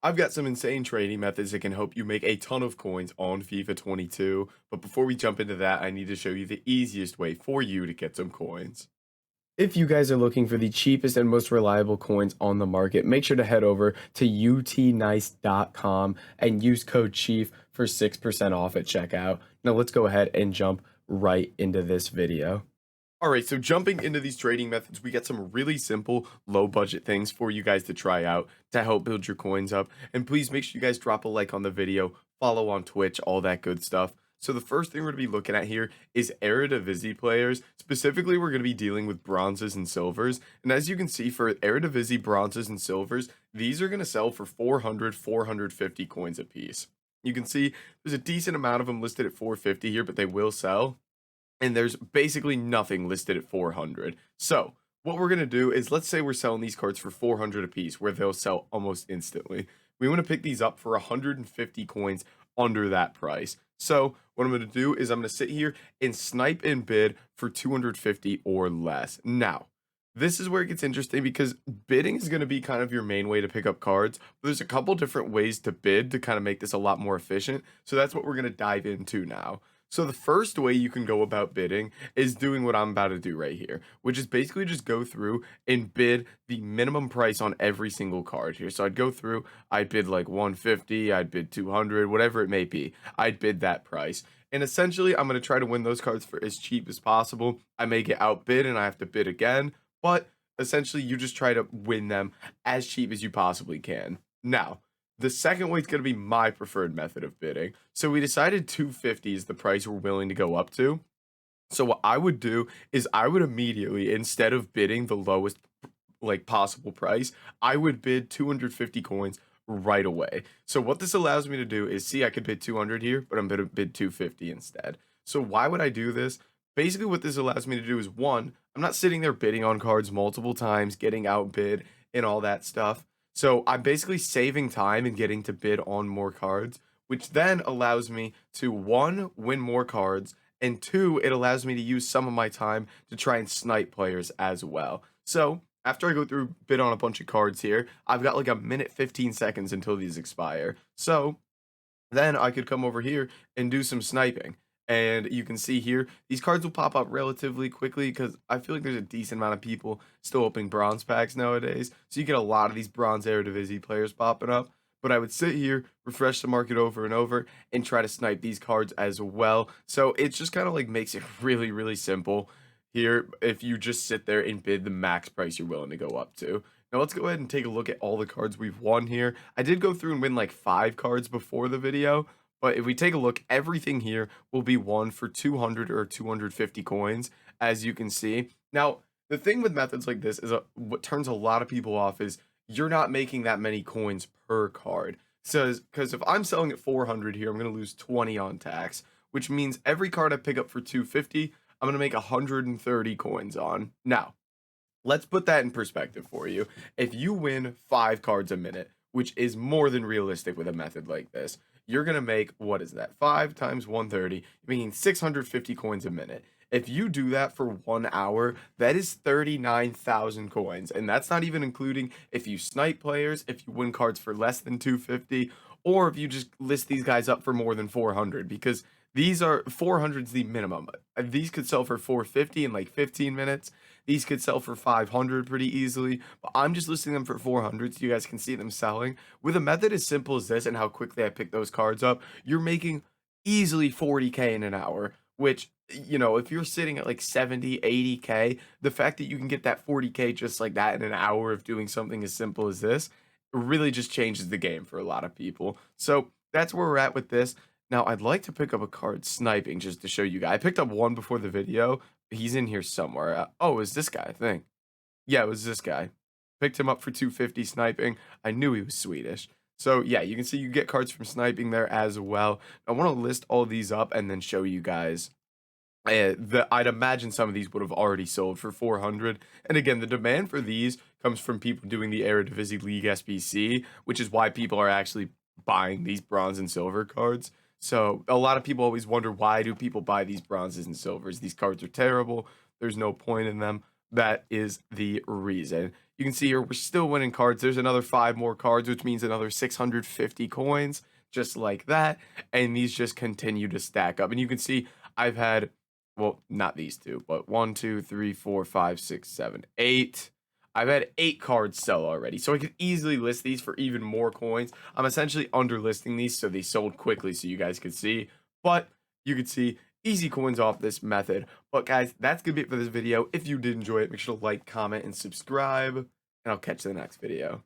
I've got some insane trading methods that can help you make a ton of coins on FIFA 22, but before we jump into that, I need to show you the easiest way for you to get some coins. If you guys are looking for the cheapest and most reliable coins on the market, make sure to head over to utnice.com and use code CHIEF for 6% off at checkout. Now let's go ahead and jump right into this video. All right, so jumping into these trading methods, we get some really simple, low budget things for you guys to try out to help build your coins up. And please make sure you guys drop a like on the video, follow on Twitch, all that good stuff. So the first thing we're going to be looking at here is Eredivisie players. Specifically, we're going to be dealing with bronzes and silvers. And as you can see, for Eredivisie bronzes and silvers, these are going to sell for 400, 450 coins a piece. You can see there's a decent amount of them listed at 450 here, but they will sell. And there's basically nothing listed at 400. So what we're going to do is, let's say we're selling these cards for 400 a piece, where they'll sell almost instantly. We want to pick these up for 150 coins under that price. So what I'm going to do is I'm going to sit here and snipe and bid for 250 or less. Now, this is where it gets interesting because bidding is going to be kind of your main way to pick up cards. But there's a couple different ways to bid to kind of make this a lot more efficient. So that's what we're going to dive into now. So the first way you can go about bidding is doing what I'm about to do right here, which is basically just go through and bid the minimum price on every single card here. So I'd go through, I'd bid like 150, I'd bid 200, whatever it may be. I'd bid that price. And essentially, I'm going to try to win those cards for as cheap as possible. I may get outbid and I have to bid again, but essentially you just try to win them as cheap as you possibly can. Now, the second way is going to be my preferred method of bidding. So we decided 250 is the price we're willing to go up to. So what I would do is I would immediately, instead of bidding the lowest like possible price, I would bid 250 coins right away. So what this allows me to do is, see, I could bid 200 here, but I'm going to bid 250 instead. So why would I do this? Basically what this allows me to do is, one, I'm not sitting there bidding on cards multiple times, getting outbid and all that stuff. So I'm basically saving time and getting to bid on more cards, which then allows me to, one, win more cards, and two, it allows me to use some of my time to try and snipe players as well. So after I go through bid on a bunch of cards here, I've got like a minute 15 seconds until these expire. So then I could come over here and do some sniping. And you can see here, these cards will pop up relatively quickly because I feel like there's a decent amount of people still opening bronze packs nowadays. So you get a lot of these bronze Eredivisie players popping up. But I would sit here, refresh the market over and over, and try to snipe these cards as well. So it just kind of like makes it really, really simple here if you just sit there and bid the max price you're willing to go up to. Now let's go ahead and take a look at all the cards we've won here. I did go through and win like 5 cards before the video, but if we take a look, everything here will be won for 200 or 250 coins, as you can see. Now, the thing with methods like this is what turns a lot of people off is you're not making that many coins per card. So, because if I'm selling at 400 here, I'm going to lose 20 on tax, which means every card I pick up for 250, I'm going to make 130 coins on. Now, let's put that in perspective for you. If you win 5 cards a minute, which is more than realistic with a method like this, you're going to make, what is that? 5 times 130, meaning 650 coins a minute. If you do that for 1 hour, that is 39,000 coins. And that's not even including if you snipe players, if you win cards for less than 250, or if you just list these guys up for more than 400, because these are 400 is the minimum. These could sell for 450 in like 15 minutes. These could sell for 500 pretty easily, but I'm just listing them for 400 so you guys can see them selling. With a method as simple as this and how quickly I pick those cards up, you're making easily 40K in an hour, which, you know, if you're sitting at like 70, 80K, the fact that you can get that 40K just like that in an hour of doing something as simple as this really just changes the game for a lot of people. So that's where we're at with this. Now, I'd like to pick up a card sniping just to show you guys. I picked up one before the video. He's in here somewhere. Oh, it was this guy, I think. Yeah, it was this guy. Picked him up for 250 sniping. I knew he was Swedish. So, yeah, you can see you get cards from sniping there as well. I want to list all these up and then show you guys. I'd imagine some of these would have already sold for 400. And again, the demand for these comes from people doing the Eredivisie League SBC, which is why people are actually buying these bronze and silver cards. So a lot of people always wonder, why do people buy these bronzes and silvers? These cards are terrible. There's no point in them. That is the reason. you can see here we're still winning cards. There's another 5 more cards, which means another 650 coins, just like that. And these just continue to stack up. And you can see I've had, well, not these two, but 1, 2, 3, 4, 5, 6, 7, 8. I've had 8 cards sell already, so I could easily list these for even more coins. I'm essentially underlisting these so they sold quickly so you guys could see. But you could see easy coins off this method. But guys, that's gonna be it for this video. If you did enjoy it, make sure to like, comment, and subscribe, and I'll catch you in the next video.